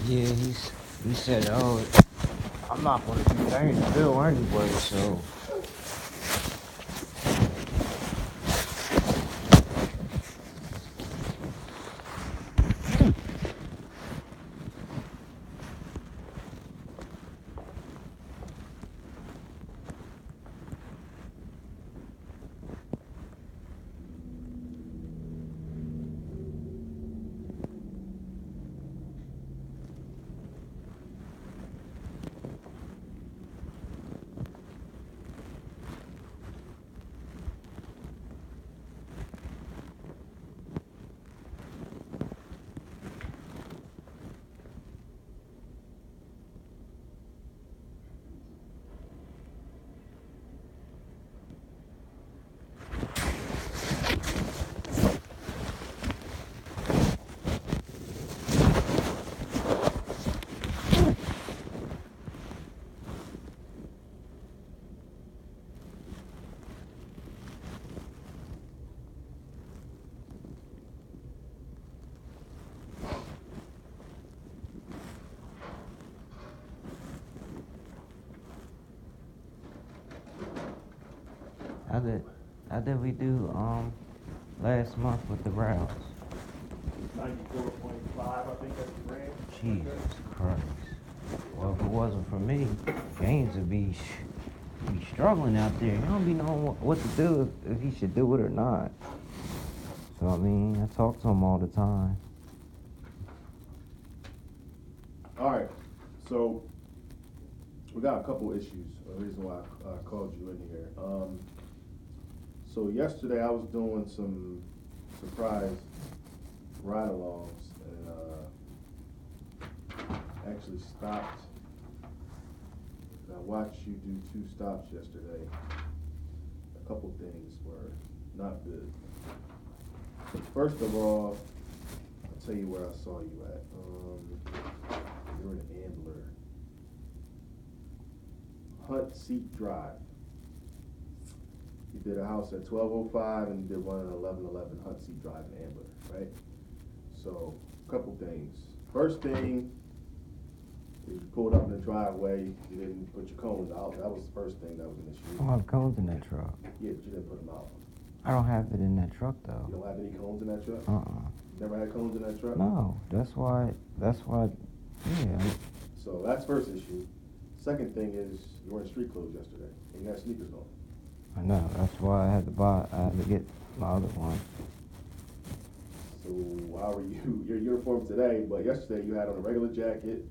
Yeah, he said, oh, I'm not going to be paying the bill anyway, so. How did, how did we do last month with the routes? 94.5, I think that's the range. Jesus Christ. Well, if it wasn't for me, Gaines would be struggling out there. He don't be knowing what to do if he should do it or not. So, I mean, I talk to him all the time. All right, so we got a couple issues. The reason why I called you in here. So yesterday I was doing some surprise ride-alongs and actually stopped. I watched you do 2 stops yesterday. A couple things were not good. First of all, I'll tell you where I saw you at. You're an Ambler. Hunt Seat Drive. You did a house at 1205 and you did one at 1111 Hunt Seat Drive in Ambler, right? So, a couple things. First thing is you pulled up in the driveway, you didn't put your cones out. That was the first thing that was an issue. I don't have cones in that truck. Yeah, but you didn't put them out. I don't have it in that truck, You though. don't have any cones in that truck? Never had cones in that truck? No, that's why, yeah. So that's first issue. Second thing is you were in street clothes yesterday and you had sneakers on. I know, that's why I had to get my other one. So how are you? Your uniform today, but yesterday you had on a regular jacket.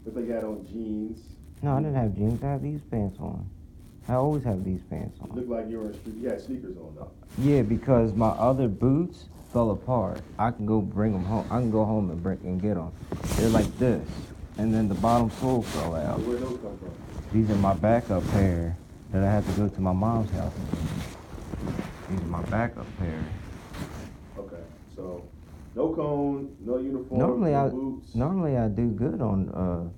Looked like you had on jeans. No, I didn't have jeans. I had these pants on. I always have these pants You on. looked like you were in street. You had sneakers on though. Yeah, because my other boots fell apart. I can go bring them home. I can go home and get them. They're like this, and then the bottom sole fell out. So where those come from? These are my backup pair that I had to go to my mom's house. These are my backup pair. Okay, so no cone, no uniform, Normally no boots. Normally I do good on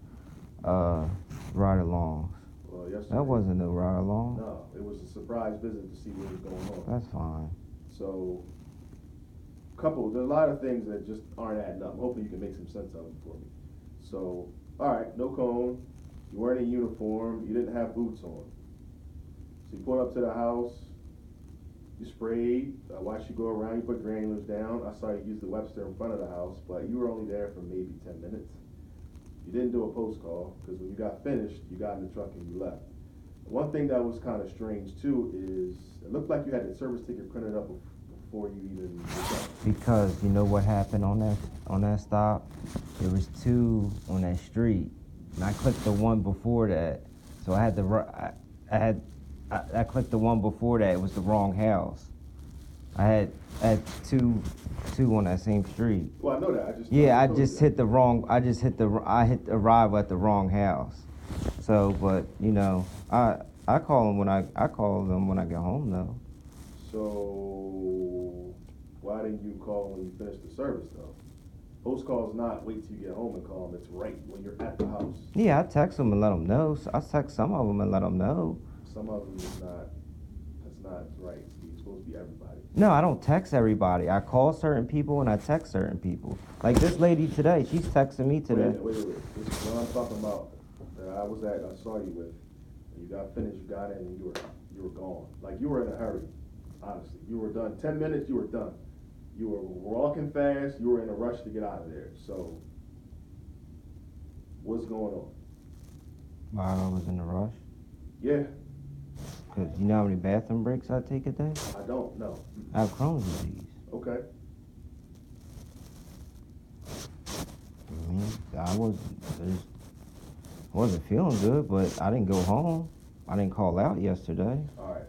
ride-alongs. Well, yesterday. That wasn't a ride-along. No, it was a surprise visit to see what was going on. That's fine. So, there's a lot of things that just aren't adding up. Hopefully you can make some sense of them for me. So, all right, no cone. You weren't in uniform. You didn't have boots on. So you pulled up to the house. You sprayed. I watched you go around. You put granulars down. I saw you use the Webster in front of the house, but you were only there for maybe 10 minutes. You didn't do a post call because when you got finished, you got in the truck and you left. One thing that was kind of strange too is it looked like you had the service ticket printed up before you even. Because you know what happened on that stop? There was 2 on that street, and I clicked the one before that. So I had I clicked the one before that. It was the wrong house. I had two on that same street. Well, I know that. I hit arrive at the wrong house. So, but you know, I call them when I call them when I get home though. So why didn't you call when you finished the service though? Post call is not wait till you get home and call them. It's right when you're at the house. Yeah, I text them and let them know. I text some of them and let them know. Some of them is not. That's not right. You're supposed to be everybody. No, I don't text everybody. I call certain people and I text certain people. Like this lady today, she's texting me today. Wait. This is what I'm talking about. That I was at, I saw you with. You got finished, you got in, and you were gone. Like you were in a hurry. Honestly, you were done. 10 minutes, you were done. You were walking fast. You were in a rush to get out of there. So, what's going on? Why I was in a rush? Yeah, Cause you know how many bathroom breaks I take a day? I don't know. I have Crohn's disease. Okay. I mean, wasn't feeling good, but I didn't go home. I didn't call out yesterday. All right.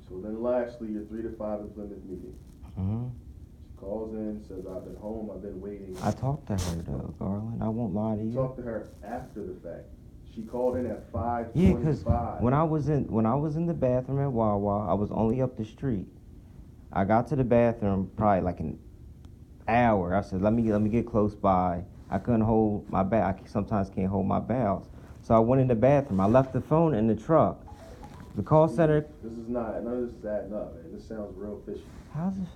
So then, lastly, your 3 to 5 in Plymouth meeting. Mm-hmm. She calls in, says, "I've been home. I've been waiting." I talked to her though, Garland. I won't lie to you. Talk to her after the fact. She called in at 5:25. Yeah, cause when I was in the bathroom at Wawa, I was only up the street. I got to the bathroom probably like an hour. I said, let me get close by. I couldn't hold my bowels. I sometimes can't hold my bowels. So I went in the bathroom. I left the phone in the truck. The call center. This is not, none of this is adding up, man. This sounds real fishy. How's this?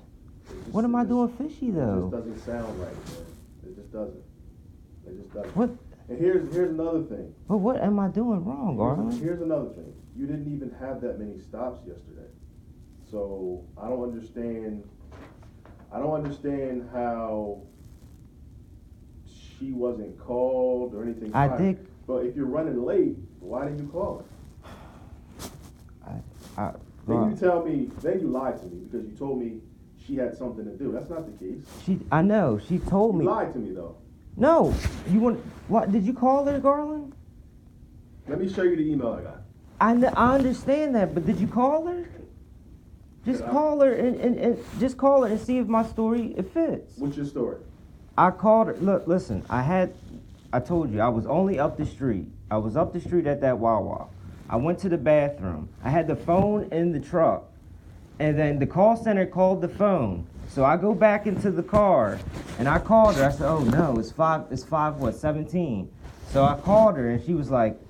What am I doing fishy though? It just doesn't sound right, man. It just doesn't. It just doesn't. What? And here's another thing. But what am I doing wrong, Garland? Here's another thing. You didn't even have that many stops yesterday. So I don't understand how she wasn't called or anything. I did. But if you're running late, why didn't you call her? Then you tell me, then you lied to me because you told me she had something to do. That's not the case. I know. She told me. You lied to me though. No. You want what? Did you call her, Garland? Let me show you the email I got. I understand that, but did you call her? Just call her and just call her and see if my story it fits. What's your story? I called her. Look, listen. I told you I was only up the street. I was up the street at that Wawa. I went to the bathroom. I had the phone in the truck, and then the call center called the phone. So I go back into the car, and I called her. I said, "Oh no, it's 17." So I called her, and she was like,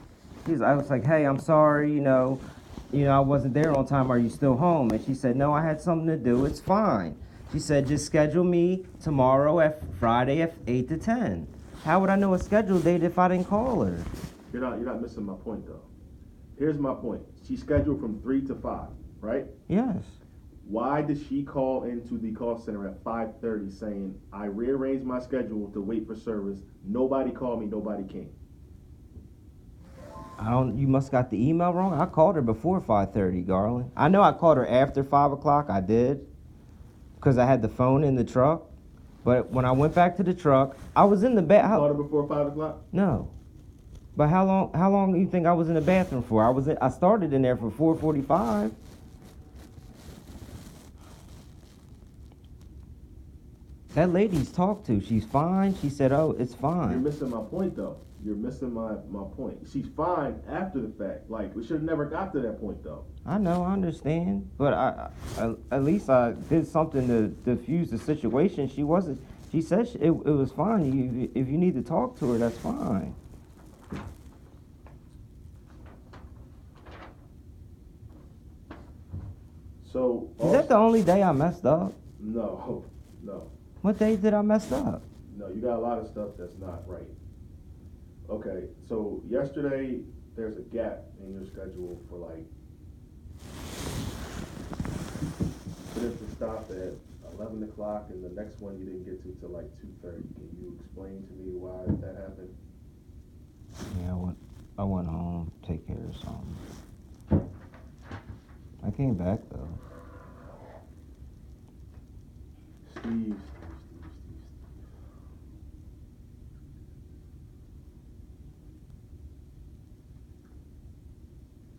I was like, "Hey, I'm sorry, I wasn't there on time. Are you still home?" And she said, "No, I had something to do. It's fine." She said, "Just schedule me tomorrow Friday at 8 to 10. How would I know a scheduled date if I didn't call her? You're not missing my point though. Here's my point. She's scheduled from 3 to 5, right? Yes. Why did she call into the call center at 5:30 saying, "I rearranged my schedule to wait for service. Nobody called me. Nobody came"? You must got the email wrong. I called her before 5:30, Garland. I know I called her after 5 o'clock. I did. Because I had the phone in the truck. But when I went back to the truck, I was in the You called her before 5 o'clock? No. But how long do you think I was in the bathroom for? I started in there for 4:45. That lady's talked to. She's fine. She said, "Oh, it's fine." You're missing my point though. You're missing my point. She's fine after the fact. Like, we should have never got to that point though. I know, I understand. But I at least I did something to diffuse the situation. She said it was fine. If you need to talk to her, that's fine. So Is that the only day I messed up? No. What day did I mess up? No, you got a lot of stuff that's not right. Okay, so yesterday there's a gap in your schedule for like finish the stop at 11 o'clock and the next one you didn't get to till like 2:30. Can you explain to me why that happened? Yeah, I went home, take care of something. I came back though. Steve.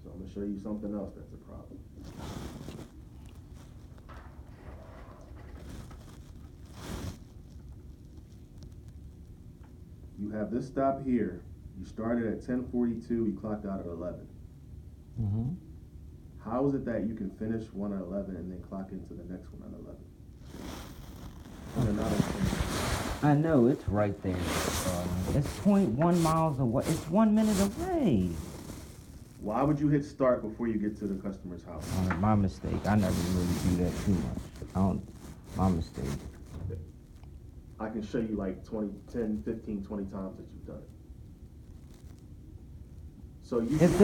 So I'm gonna show you something else that's a problem. You have this stop here. You started at 10:42. You clocked out at 11. Mm-hmm. How is it that you can finish one at 11 and then clock into the next one at 11? I know, it's right there. It's 0.1 miles away. It's 1 minute away. Why would you hit start before you get to the customer's house? My mistake. I never really do that too much. My mistake. I can show you like 10, 15, 20 times that you've done it. So If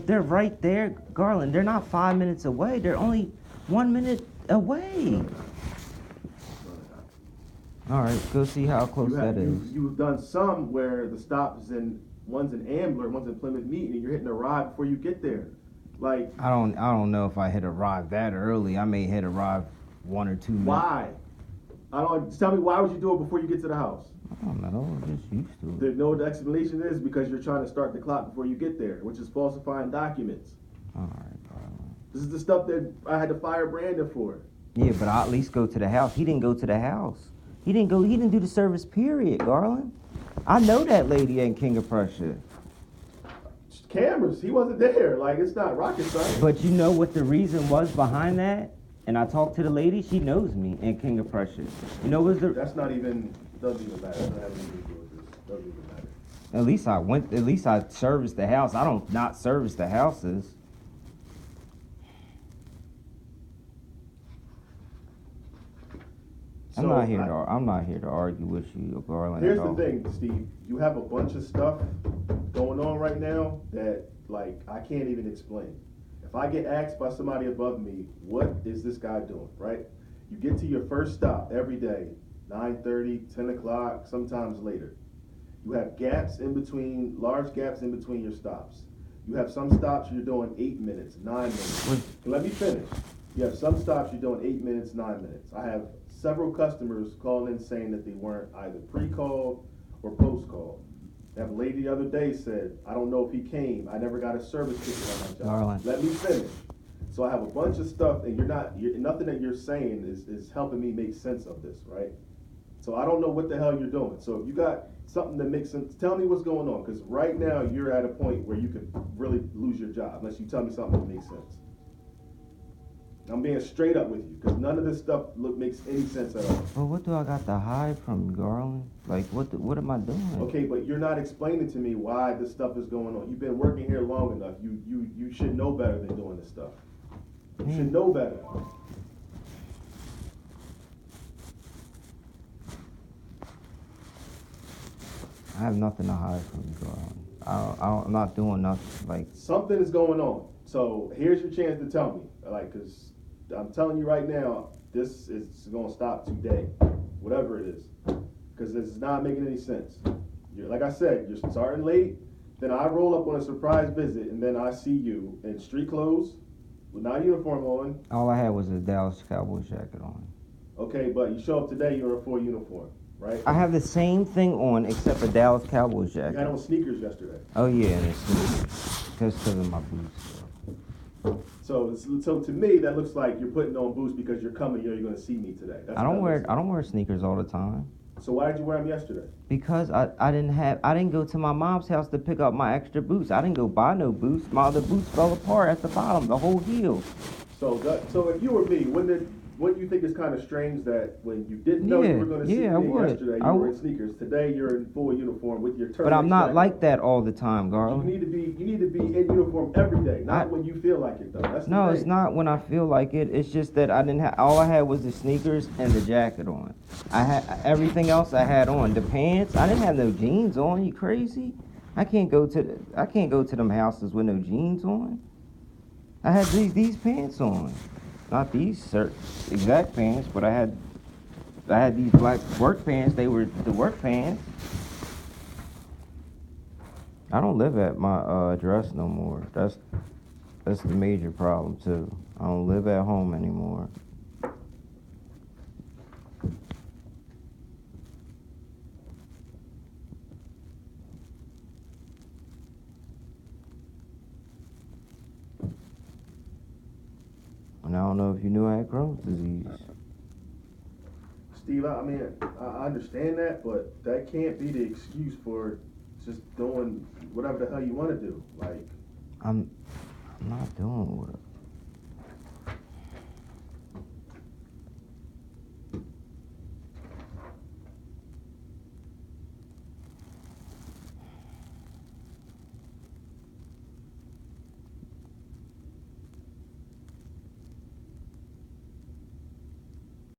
they're right there, Garland, they're not 5 minutes away. They're only 1 minute away. All right, go see how close that is. You've done some where the stop is one's in Ambler, one's in Plymouth Meeting, and you're hitting a ride before you get there. Like I don't know if I hit arrive that early. I may hit arrive 1 or 2 minutes. Why? Just tell me, why would you do it before you get to the house? I don't know. I'm just used to it. The explanation is because you're trying to start the clock before you get there, which is falsifying documents. All right, Garland. This is the stuff that I had to fire Brandon for. Yeah, but I'll at least go to the house. He didn't go to the house. He didn't do the service period, Garland. I know that lady ain't King of Prussia. Cameras, he wasn't there. Like, it's not rocket science. But you know what the reason was behind that? And I talked to the lady, she knows me in King of Prussia. You know what's the... Doesn't even matter. Doesn't have anything to do with this. Doesn't even matter. At least I serviced the house. I don't not service the houses. I'm not here to argue with you, Garland. Here's the thing, Steve. You have a bunch of stuff going on right now that, like, I can't even explain. If I get asked by somebody above me, what is this guy doing, right? You get to your first stop every day, 9:30, 10 o'clock, sometimes later. You have gaps in between, large gaps in between your stops. You have some stops you're doing 8 minutes, 9 minutes. Let me finish. You have some stops you're doing 8 minutes, 9 minutes. I have several customers calling in saying that they weren't either pre-called or post-called. I have a lady the other day said, I don't know if he came. I never got a service ticket on my job. Garland. Let me finish. So I have a bunch of stuff, and nothing that you're saying is helping me make sense of this, right? So I don't know what the hell you're doing. So if you got something that makes sense, tell me what's going on. Because right now you're at a point where you could really lose your job unless you tell me something that makes sense. I'm being straight up with you because none of this stuff makes any sense at all. Well, what do I got to hide from you, Garland? Like, what am I doing? Okay, but you're not explaining to me why this stuff is going on. You've been working here long enough. You should know better than doing this stuff. You should know better. I have nothing to hide from you, Garland. I'm not doing nothing. Like, something is going on. So here's your chance to tell me. Like, because I'm telling you right now, this is going to stop today, whatever it is, because this is not making any sense. Like I said, you're starting late, then I roll up on a surprise visit, and then I see you in street clothes with not a uniform on. All I had was a Dallas Cowboys jacket on. Okay, but you show up today, you're in a full uniform, right? I have the same thing on except a Dallas Cowboys jacket. You had on sneakers yesterday. Oh yeah, and it's just because of my boots. So to me, that looks like you're putting on boots because you're coming here. You're going to see me today. I don't wear sneakers all the time. So why did you wear them yesterday? Because I didn't go to my mom's house to pick up my extra boots. I didn't go buy no boots. My other boots fell apart at the bottom, the whole heel. So if you were me, wouldn't you think it's kind of strange that when you didn't know you were going to see me yesterday, you were in sneakers. Today you're in full uniform with your turtleneck. But I'm not like that all the time, Garland. You need to be in uniform every day, not when you feel like it though. That's no, the it's not when I feel like it. It's just that I didn't have. All I had was the sneakers and the jacket on. I had everything else I had on. The pants. I didn't have no jeans on. You crazy? I can't go to them houses with no jeans on. I had these pants on. Not these exact pants, but I had these black work pants. They were the work pants. I don't live at my address no more. That's the major problem too. I don't live at home anymore. And I don't know if you knew I had Crohn's disease. Steve, I mean, I understand that, but that can't be the excuse for just doing whatever the hell you want to do. Like, I'm not doing what